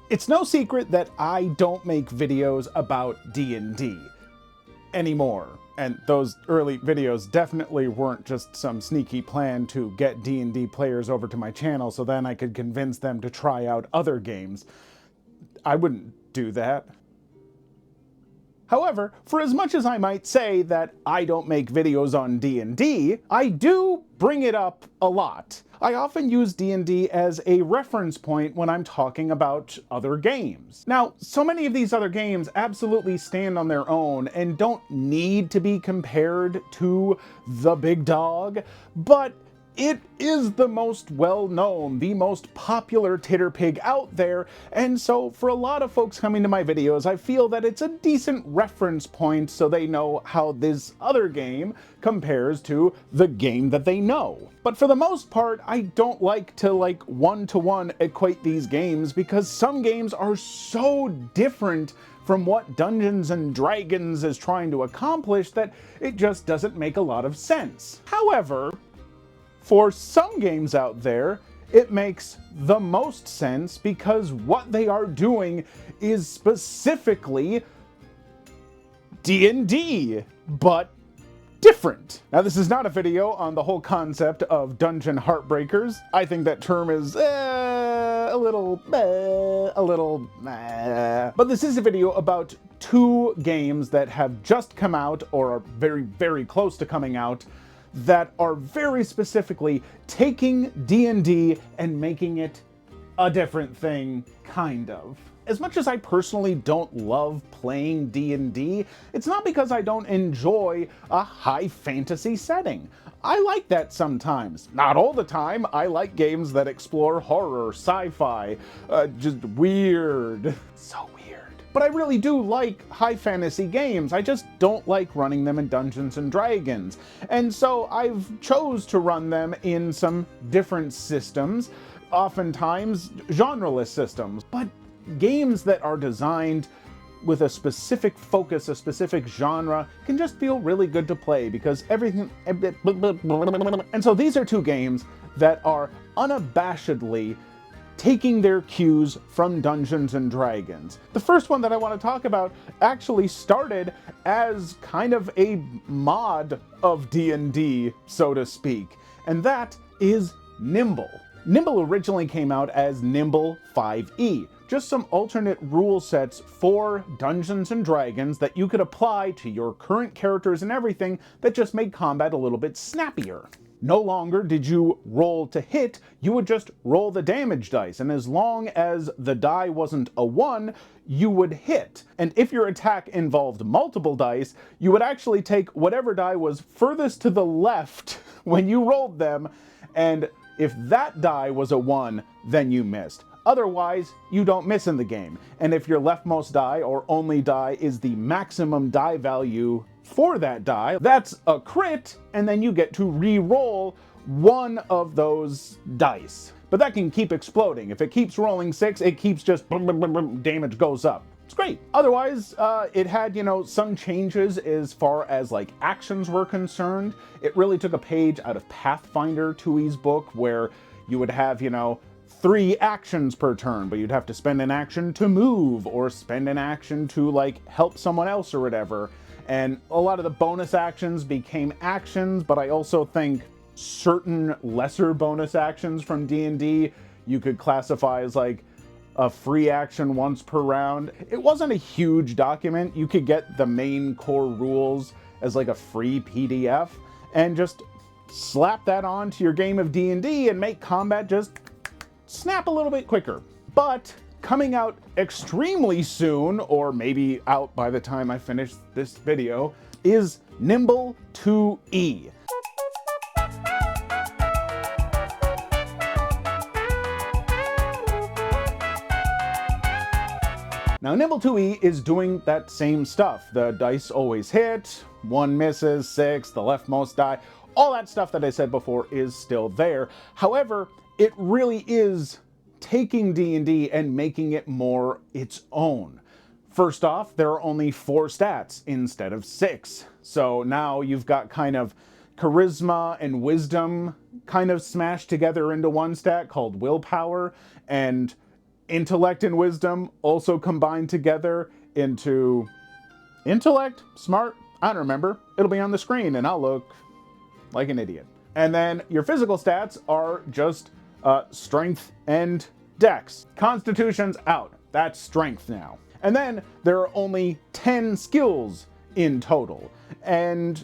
It's no secret that I don't make videos about D&D anymore. And those early videos definitely weren't just some sneaky plan to get D&D players over to my channel so then I could convince them to try out other games. I wouldn't do that. However, for as much as I might say that I don't make videos on D&D, I do bring it up a lot. I often use D&D as a reference point when I'm talking about other games. Now, so many of these other games absolutely stand on their own and don't need to be compared to the big dog, but it is the most well-known, the most popular titterpig out there, and so for a lot of folks coming to my videos, I feel that it's a decent reference point so they know how this other game compares to the game that they know. But for the most part, I don't like to one-to-one equate these games because some games are so different from what Dungeons and Dragons is trying to accomplish that it just doesn't make a lot of sense. However, for some games out there, it makes the most sense because what they are doing is specifically D&D, but different. Now, this is not a video on the whole concept of dungeon heartbreakers. I think that term is a little. But this is a video about two games that have just come out or are very, very close to coming out that are very specifically taking D&D and making it a different thing, kind of. As much as I personally don't love playing D&D, it's not because I don't enjoy a high fantasy setting. I like that sometimes. Not all the time. I like games that explore horror, sci-fi, just weird. So weird. But I really do like high fantasy games. I just don't like running them in Dungeons and Dragons. And so I've chose to run them in some different systems, oftentimes genre-less systems. But games that are designed with a specific focus, a specific genre, can just feel really good to play because everything. And so these are two games that are unabashedly taking their cues from Dungeons and Dragons. The first one that I want to talk about actually started as kind of a mod of D&D, so to speak, and that is Nimble. Nimble originally came out as Nimble 5e, just some alternate rule sets for Dungeons and Dragons that you could apply to your current characters and everything that just made combat a little bit snappier. No longer did you roll to hit, you would just roll the damage dice, and as long as the die wasn't a 1, you would hit. And if your attack involved multiple dice, you would actually take whatever die was furthest to the left when you rolled them, and if that die was a 1, then you missed. Otherwise, you don't miss in the game. And if your leftmost die or only die is the maximum die value for that die, that's a crit, and then you get to re-roll one of those dice. But that can keep exploding. If it keeps rolling 6, it keeps just damage goes up. It's great. Otherwise, it had, some changes as far as actions were concerned. It really took a page out of Pathfinder 2e's book where you would have, 3 actions per turn, but you'd have to spend an action to move or spend an action to help someone else or whatever. And a lot of the bonus actions became actions, but I also think certain lesser bonus actions from D&D you could classify as a free action once per round. It wasn't a huge document. You could get the main core rules as a free PDF and just slap that onto your game of D&D and make combat just snap a little bit quicker. But coming out extremely soon, or maybe out by the time I finish this video, is Nimble 2e. Now, Nimble 2e is doing that same stuff. The dice always hit, 1 misses, 6, the leftmost die, all that stuff that I said before is still there. However, it really is taking D&D and making it more its own. First off, there are only 4 stats instead of 6. So now you've got kind of charisma and wisdom kind of smashed together into one stat called willpower, and intellect and wisdom also combined together into intellect, smart, I don't remember. It'll be on the screen and I'll look like an idiot. And then your physical stats are just strength and dex. Constitution's out. That's strength now. And then there are only 10 skills in total. And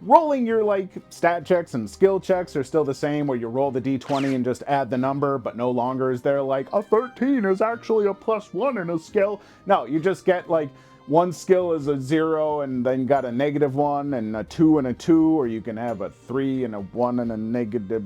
rolling your like stat checks and skill checks are still the same, where you roll the d20 and just add the number, but no longer is there like a 13 is actually a +1 in a skill. No, you just get like one skill is a 0 and then got a -1 and a 2 and a 2, or you can have a 3 and a 1 and a negative,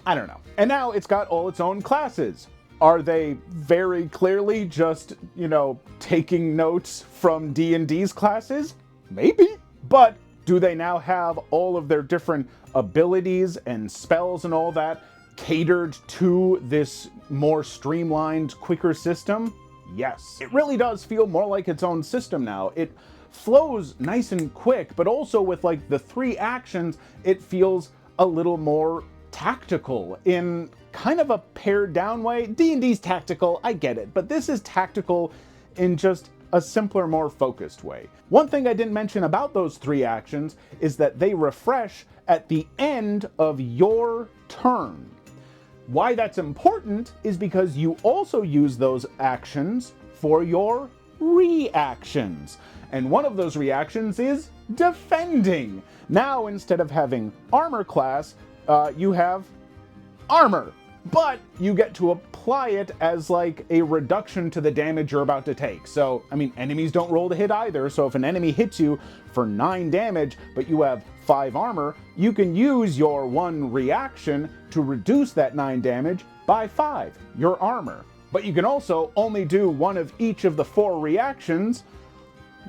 I don't know. And now it's got all its own classes. Are they very clearly just, you know, taking notes from D&D's classes? Maybe. But do they now have all of their different abilities and spells and all that catered to this more streamlined, quicker system? Yes. It really does feel more like its own system now. It flows nice and quick, but also with like the 3 actions, it feels a little more tactical in kind of a pared down way. D&D's tactical, I get it, but this is tactical in just a simpler, more focused way. One thing I didn't mention about those 3 actions is that they refresh at the end of your turn. Why that's important is because you also use those actions for your reactions. And one of those reactions is defending. Now, instead of having armor class, you have armor. But you get to apply it as like a reduction to the damage you're about to take. So, I mean, enemies don't roll to hit either. So if an enemy hits you for 9 damage, but you have 5 armor, you can use your 1 reaction to reduce that 9 damage by 5, your armor. But you can also only do 1 of each of the 4 reactions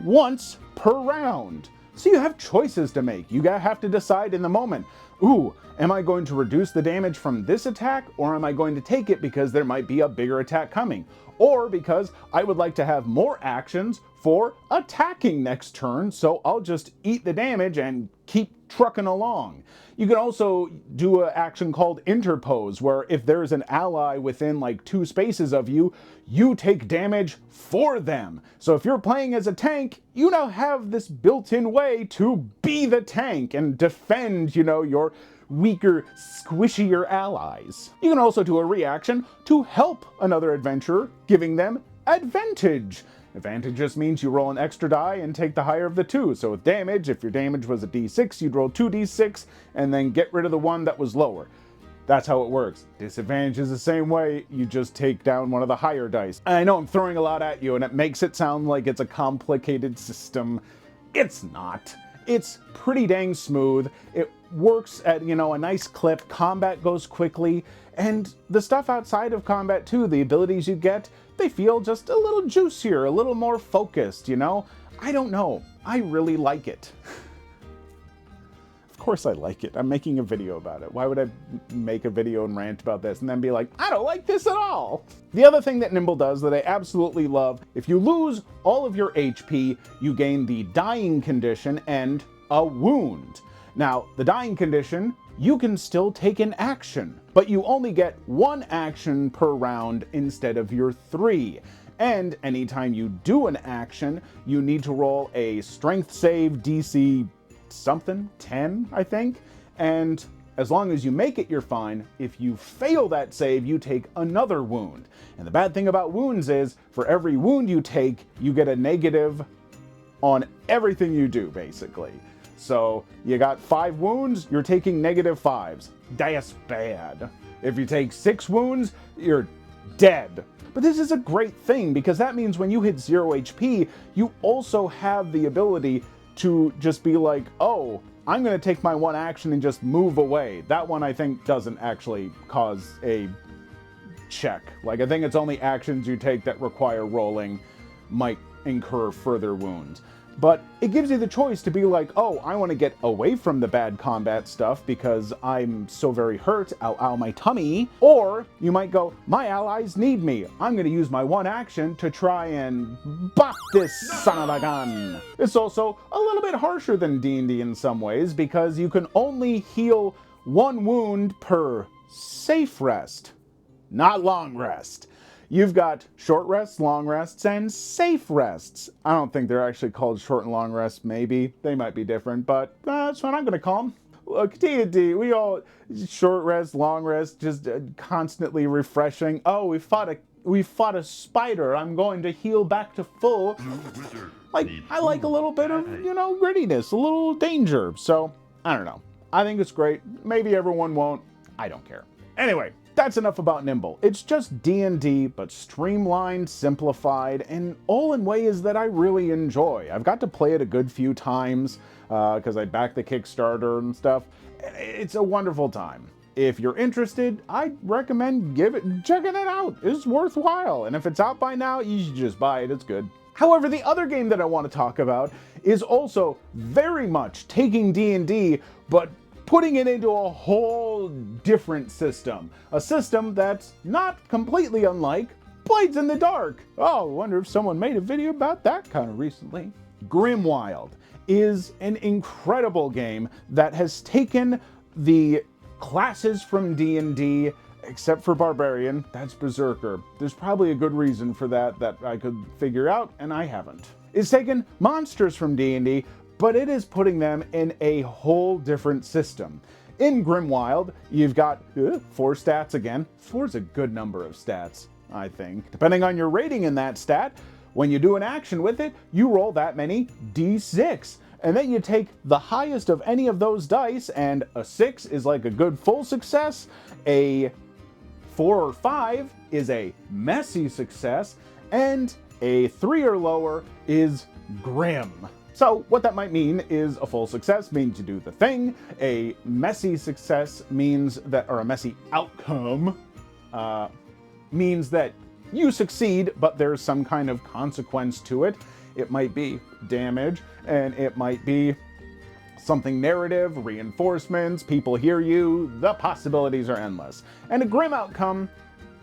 once per round. So you have choices to make. You have to decide in the moment. Ooh, am I going to reduce the damage from this attack, or am I going to take it because there might be a bigger attack coming? Or because I would like to have more actions for attacking next turn, so I'll just eat the damage and keep trucking along. You can also do an action called interpose, where if there's an ally within like 2 spaces of you, you take damage for them. So if you're playing as a tank, you now have this built-in way to be the tank and defend, you know, your weaker, squishier allies. You can also do a reaction to help another adventurer, giving them advantage. Advantage just means you roll an extra die and take the higher of the 2. So with damage, if your damage was a d6, you'd roll 2d6 and then get rid of the one that was lower. That's how it works. Disadvantage is the same way, you just take down one of the higher dice. And I know I'm throwing a lot at you and it makes it sound like it's a complicated system. It's not. It's pretty dang smooth. It works at, you know, a nice clip. Combat goes quickly. And the stuff outside of combat too, the abilities you get, they feel just a little juicier, a little more focused, you know? I don't know. I really like it. Of course I like it. I'm making a video about it. Why would I make a video and rant about this and then be like, I don't like this at all? The other thing that Nimble does that I absolutely love, if you lose all of your HP, you gain the dying condition and a wound. Now, the dying condition, you can still take an action, but you only get 1 action per round instead of your 3. And anytime you do an action, you need to roll a strength save DC something, 10, I think. And as long as you make it, you're fine. If you fail that save, you take another wound. And the bad thing about wounds is, for every wound you take, you get a negative on everything you do, basically. So you got 5 wounds, you're taking -5s. That's bad. If you take 6 wounds, you're dead. But this is a great thing, because that means when you hit 0 HP, you also have the ability to just be like, oh, I'm going to take my 1 action and just move away. That one I think doesn't actually cause a check. Like, I think it's only actions you take that require rolling might incur further wounds. But it gives you the choice to be like, oh, I want to get away from the bad combat stuff because I'm so very hurt, ow, ow, my tummy. Or you might go, my allies need me. I'm going to use my 1 action to try and bop this son of a gun. It's also a little bit harsher than D&D in some ways, because you can only heal 1 wound per safe rest. not long rest. You've got short rests, long rests, and safe rests. I don't think they're actually called short and long rests. Maybe they might be different, but that's what I'm going to call them. Look, D&D, we all short rest, long rest, just constantly refreshing. Oh, we fought a spider. I'm going to heal back to full. Like, I like a little bit of, grittiness, a little danger. So, I don't know. I think it's great. Maybe everyone won't. I don't care. Anyway, that's enough about Nimble. It's just D&D, but streamlined, simplified, and all in ways that I really enjoy. I've got to play it a good few times because I backed the Kickstarter and stuff. It's a wonderful time. If you're interested, I'd recommend checking it out. It's worthwhile. And if it's out by now, you should just buy it. It's good. However, the other game that I want to talk about is also very much taking D&D, but putting it into a whole different system. A system that's not completely unlike Blades in the Dark. Oh, I wonder if someone made a video about that kind of recently. Grimwild is an incredible game that has taken the classes from D&D, except for Barbarian, that's Berserker. There's probably a good reason for that I could figure out, and I haven't. It's taken monsters from D&D, but it is putting them in a whole different system. In Grimwild, you've got 4 stats again. 4 is a good number of stats, I think. Depending on your rating in that stat, when you do an action with it, you roll that many d6. And then you take the highest of any of those dice, and a 6 is like a good full success, a 4 or 5 is a messy success, and a 3 or lower is grim. So what that might mean is a full success means you do the thing, a messy success means that, or a messy outcome means that you succeed, but there's some kind of consequence to it. It might be damage, and it might be something narrative, reinforcements, people hear you, the possibilities are endless. And a grim outcome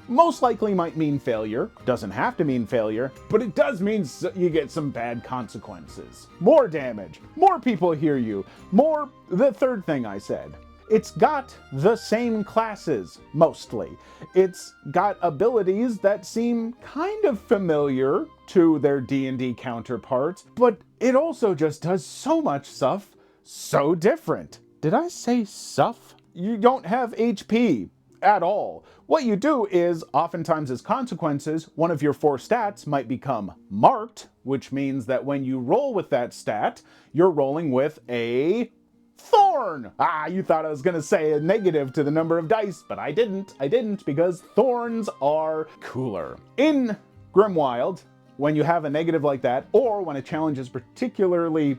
most likely might mean failure. Doesn't have to mean failure, but it does mean you get some bad consequences. More damage, more people hear you, more the third thing I said. It's got the same classes, mostly. It's got abilities that seem kind of familiar to their D&D counterparts, but it also just does so much stuff so different. Did I say stuff? You don't have HP at all. What you do is, oftentimes as consequences, one of your 4 stats might become marked, which means that when you roll with that stat, you're rolling with a thorn. You thought I was going to say a negative to the number of dice, but I didn't because thorns are cooler. In Grimwild, when you have a negative like that, or when a challenge is particularly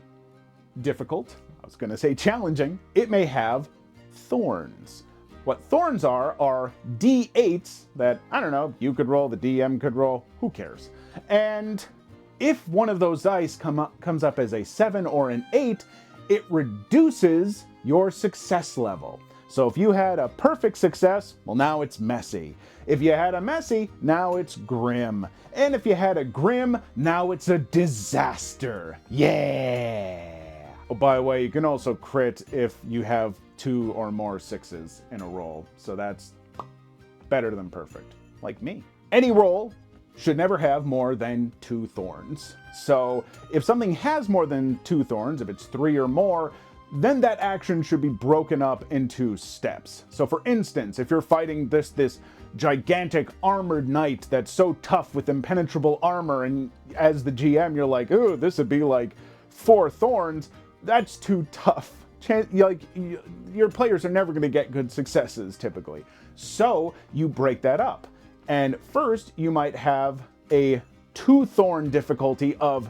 difficult, I was going to say challenging, it may have thorns. What thorns are D8s that, I don't know, you could roll, the DM could roll, who cares? And if one of those dice comes up as a 7 or an 8, it reduces your success level. So if you had a perfect success, well, now it's messy. If you had a messy, now it's grim. And if you had a grim, now it's a disaster. Yeah! Oh, by the way, you can also crit if you have 2 or more 6s in a roll. So that's better than perfect, like me. Any roll should never have more than 2 thorns. So if something has more than 2 thorns, if it's 3 or more, then that action should be broken up into steps. So for instance, if you're fighting this gigantic armored knight that's so tough with impenetrable armor, and as the GM you're like, ooh, this would be like 4 thorns, that's too tough. Your players are never going to get good successes typically. So you break that up. And first you might have a 2 thorn difficulty of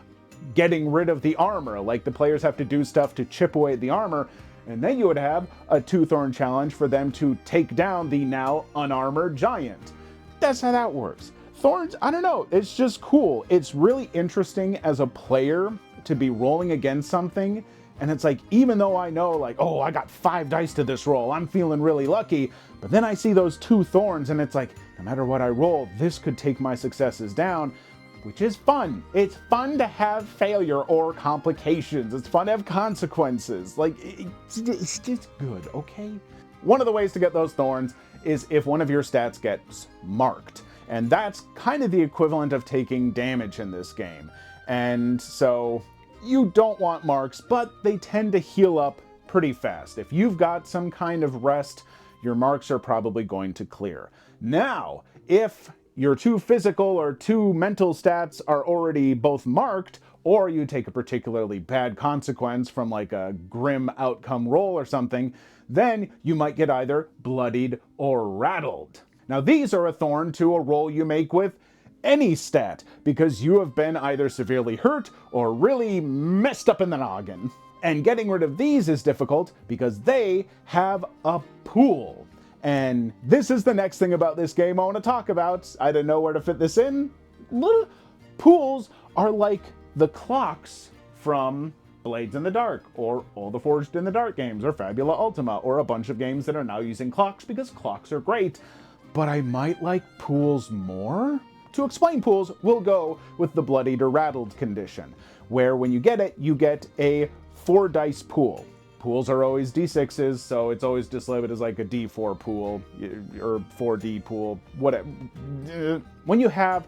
getting rid of the armor, like the players have to do stuff to chip away at the armor, and then you would have a 2 thorn challenge for them to take down the now unarmored giant. That's how that works. Thorns, I don't know, it's just cool. It's really interesting as a player to be rolling against something, and it's like, even though I know, like, oh, I got 5 dice to this roll, I'm feeling really lucky, but then I see those 2 thorns, and it's like, no matter what I roll, this could take my successes down, which is fun. It's fun to have failure or complications. It's fun to have consequences. Like, it's just good, okay? One of the ways to get those thorns is if one of your stats gets marked. And that's kind of the equivalent of taking damage in this game. And so you don't want marks, but they tend to heal up pretty fast. If you've got some kind of rest, your marks are probably going to clear. Now, if your 2 physical or 2 mental stats are already both marked, or you take a particularly bad consequence from like a grim outcome roll or something, then you might get either bloodied or rattled. Now these are a thorn to a roll you make with any stat, because you have been either severely hurt or really messed up in the noggin. And getting rid of these is difficult because they have a pool. And this is the next thing about this game I want to talk about. I didn't know where to fit this in. Pools are like the clocks from Blades in the Dark, or all the Forged in the Dark games, or Fabula Ultima, or a bunch of games that are now using clocks because clocks are great. But I might like pools more? To explain pools, we'll go with the bloodied or rattled condition, where when you get it, you get a 4 dice pool. Pools are always d6s, so it's always just labeled as like a d4 pool, or 4d pool, whatever. When you have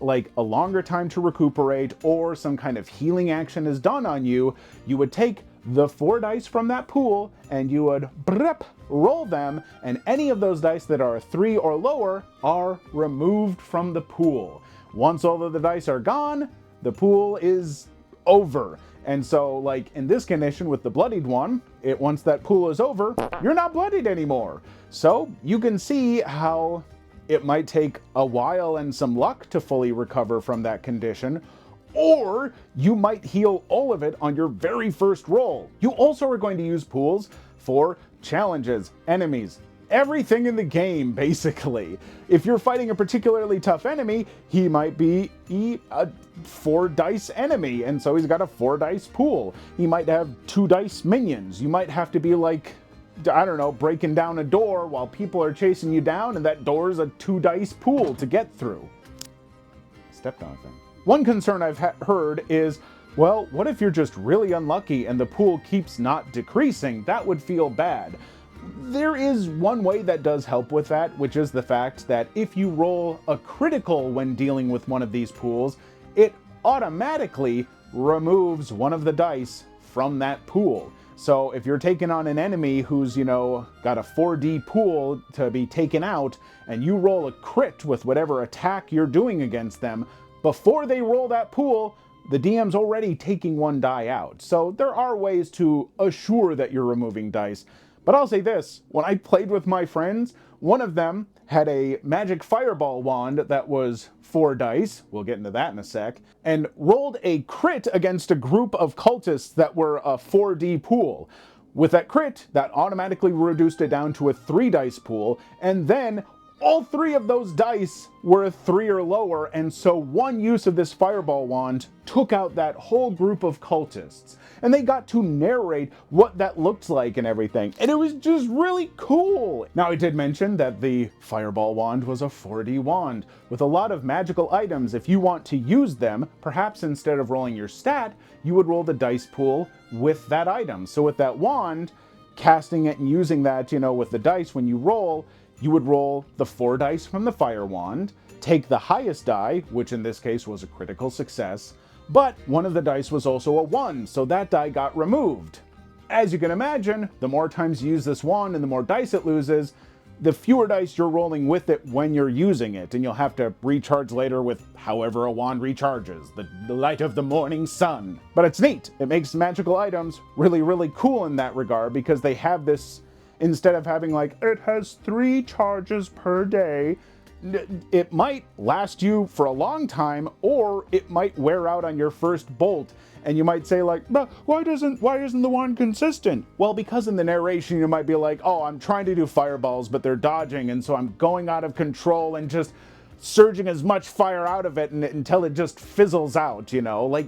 like a longer time to recuperate, or some kind of healing action is done on you, you would take the 4 dice from that pool and you would roll them, and any of those dice that are 3 or lower are removed from the pool. Once all of the dice are gone, the pool is over. And so, like in this condition with the bloodied one, once that pool is over, you're not bloodied anymore. So you can see how it might take a while and some luck to fully recover from that condition, or you might heal all of it on your very first roll. You also are going to use pools for challenges, enemies, everything in the game, basically. If you're fighting a particularly tough enemy, he might be a 4 dice enemy, and so he's got a 4 dice pool. He might have 2 dice minions. You might have to be like, I don't know, breaking down a door while people are chasing you down, and that door's a 2 dice pool to get through. Stepped on a thing. One concern I've heard is, well, what if you're just really unlucky and the pool keeps not decreasing? That would feel bad. There is one way that does help with that, which is the fact that if you roll a critical when dealing with one of these pools, it automatically removes one of the dice from that pool. So if you're taking on an enemy who's, got a 4D pool to be taken out, and you roll a crit with whatever attack you're doing against them, before they roll that pool, the DM's already taking 1 die out. So there are ways to assure that you're removing dice. But I'll say this, when I played with my friends, one of them had a magic fireball wand that was 4 dice, we'll get into that in a sec, and rolled a crit against a group of cultists that were a 4D pool. With that crit, that automatically reduced it down to a 3 dice pool, and then all 3 of those dice were a 3 or lower, and so one use of this fireball wand took out that whole group of cultists. And they got to narrate what that looked like and everything, and it was just really cool. Now, I did mention that the fireball wand was a 4D wand. With a lot of magical items, if you want to use them, perhaps instead of rolling your stat, you would roll the dice pool with that item. So with that wand, casting it and using that, with the dice when you roll, you would roll the 4 dice from the fire wand, take the highest die, which in this case was a critical success, but one of the dice was also a 1, so that die got removed. As you can imagine, the more times you use this wand and the more dice it loses, the fewer dice you're rolling with it when you're using it, and you'll have to recharge later with however a wand recharges, the light of the morning sun. But it's neat. It makes magical items really, really cool in that regard, because they have this, instead of having like, it has 3 charges per day, it might last you for a long time, or it might wear out on your first bolt. And you might say like, but why isn't the wand consistent? Well, because in the narration you might be like, oh, I'm trying to do fireballs, but they're dodging, and so I'm going out of control and just surging as much fire out of it until it just fizzles out, Like,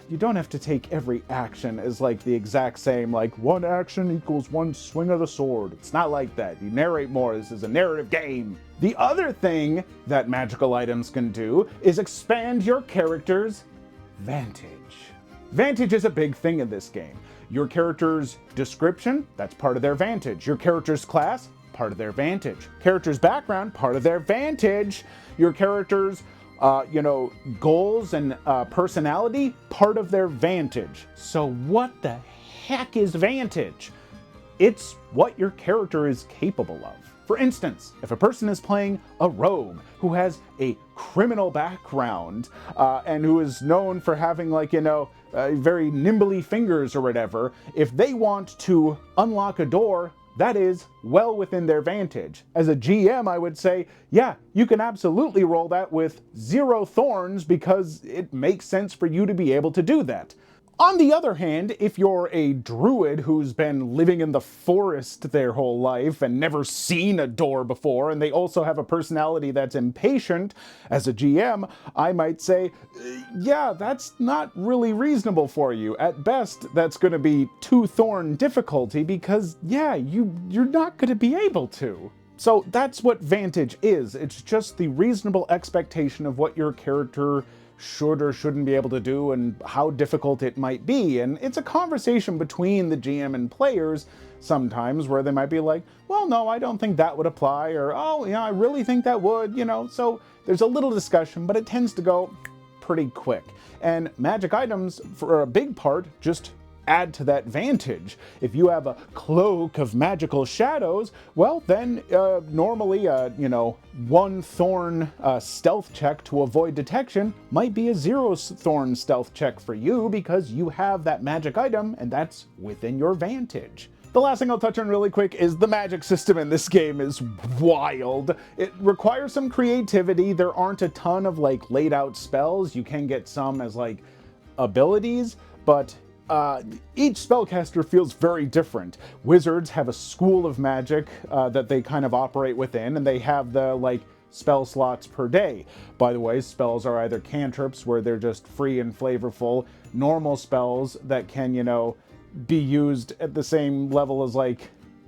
you don't have to take every action as like the exact same, like 1 action equals 1 swing of the sword. It's not like that. You narrate more. This is a narrative game. The other thing that magical items can do is expand your character's vantage. Vantage is a big thing in this game. Your character's description, that's part of their vantage. Your character's class, part of their vantage. Character's background, part of their vantage. Your character's goals and personality, part of their vantage. So what the heck is vantage? It's what your character is capable of. For instance, if a person is playing a rogue who has a criminal background and who is known for having very nimbly fingers or whatever, if they want to unlock a door, that is well within their vantage. As a GM, I would say, yeah, you can absolutely roll that with 0 thorns because it makes sense for you to be able to do that. On the other hand, if you're a druid who's been living in the forest their whole life and never seen a door before, and they also have a personality that's impatient, as a GM, I might say, yeah, that's not really reasonable for you. At best, that's going to be 2 thorn difficulty because, yeah, you're not going to be able to. So that's what vantage is. It's just the reasonable expectation of what your character should or shouldn't be able to do and how difficult it might be. And it's a conversation between the GM and players sometimes where they might be like, well, no, I don't think that would apply, or, oh, yeah, I really think that would, So there's a little discussion, but it tends to go pretty quick. And magic items, for a big part, just add to that vantage. If you have a cloak of magical shadows, well, then normally, 1 thorn stealth check to avoid detection might be a 0 thorn stealth check for you because you have that magic item and that's within your vantage. The last thing I'll touch on really quick is the magic system in this game is wild. It requires some creativity. There aren't a ton of laid out spells. You can get some as abilities, but each spellcaster feels very different. Wizards have a school of magic that they kind of operate within, and they have the spell slots per day. By the way, spells are either cantrips where they're just free and flavorful, normal spells that can, be used at the same level as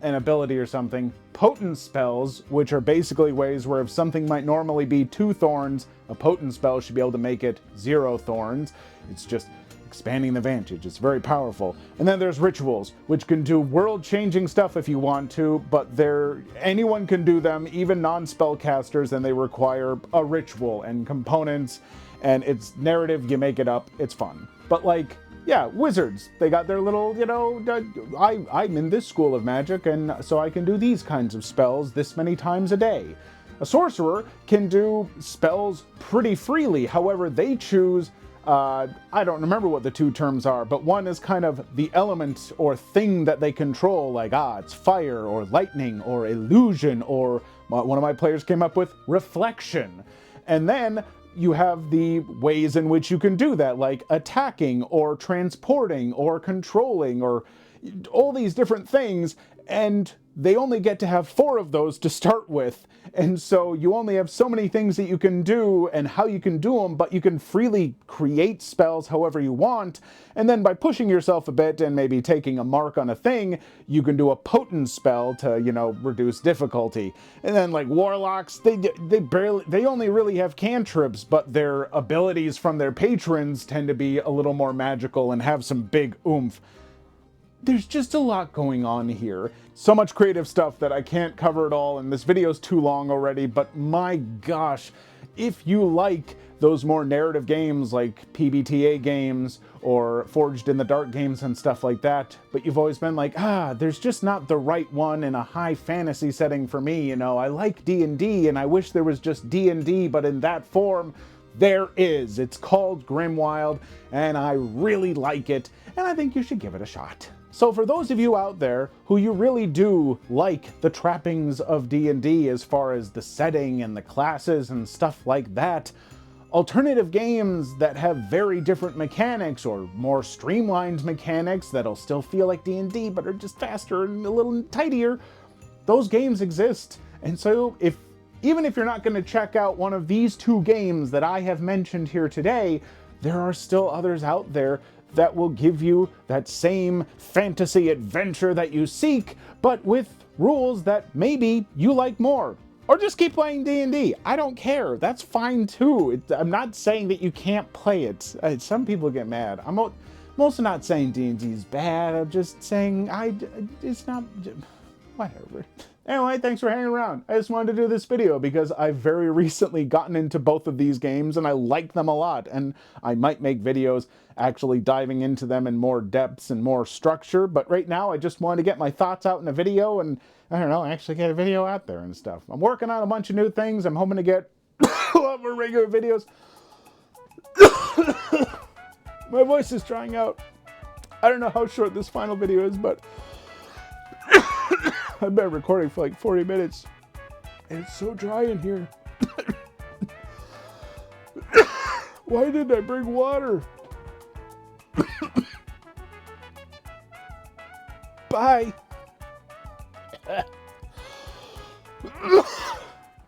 an ability or something. Potent spells, which are basically ways where if something might normally be 2 thorns, a potent spell should be able to make it 0 thorns. It's just expanding the vantage. It's very powerful. And then there's rituals, which can do world-changing stuff if you want to, but anyone can do them, even non-spellcasters, and they require a ritual and components, and it's narrative, you make it up, it's fun. But yeah, wizards, they got their little, I'm in this school of magic, and so I can do these kinds of spells this many times a day. A sorcerer can do spells pretty freely, however, they choose I don't remember what the 2 terms are, but one is kind of the element or thing that they control, it's fire or lightning or illusion, or one of my players came up with reflection. And then you have the ways in which you can do that, like attacking or transporting or controlling or all these different things, and they only get to have 4 of those to start with. And so you only have so many things that you can do and how you can do them, but you can freely create spells however you want. And then by pushing yourself a bit and maybe taking a mark on a thing, you can do a potent spell to, reduce difficulty. And then warlocks, they only really have cantrips, but their abilities from their patrons tend to be a little more magical and have some big oomph. There's just a lot going on here. So much creative stuff that I can't cover it all, and this video's too long already, but my gosh, if you like those more narrative games like PBTA games or Forged in the Dark games and stuff like that, but you've always been there's just not the right one in a high fantasy setting for me, I like D&D and I wish there was just D&D, but in that form, there is. It's called Grimwild, and I really like it, and I think you should give it a shot. So for those of you out there who you really do like the trappings of D&D as far as the setting and the classes and stuff like that, alternative games that have very different mechanics or more streamlined mechanics that'll still feel like D&D but are just faster and a little tidier, those games exist. And so even if you're not going to check out one of these 2 games that I have mentioned here today, there are still others out there that will give you that same fantasy adventure that you seek, but with rules that maybe you like more. Or just keep playing D&D. I don't care. That's fine too. I'm not saying that you can't play it. Some people get mad. I'm also not saying D&D is bad. I'm just saying it's not... whatever. Anyway, thanks for hanging around. I just wanted to do this video because I've very recently gotten into both of these games and I like them a lot, and I might make videos actually diving into them in more depths and more structure, but right now I just wanted to get my thoughts out in a video and, I don't know, actually get a video out there and stuff. I'm working on a bunch of new things. I'm hoping to get a lot more regular videos. My voice is drying out. I don't know how short this final video is, but I've been recording for like 40 minutes and it's so dry in here. Why didn't I bring water? Bye.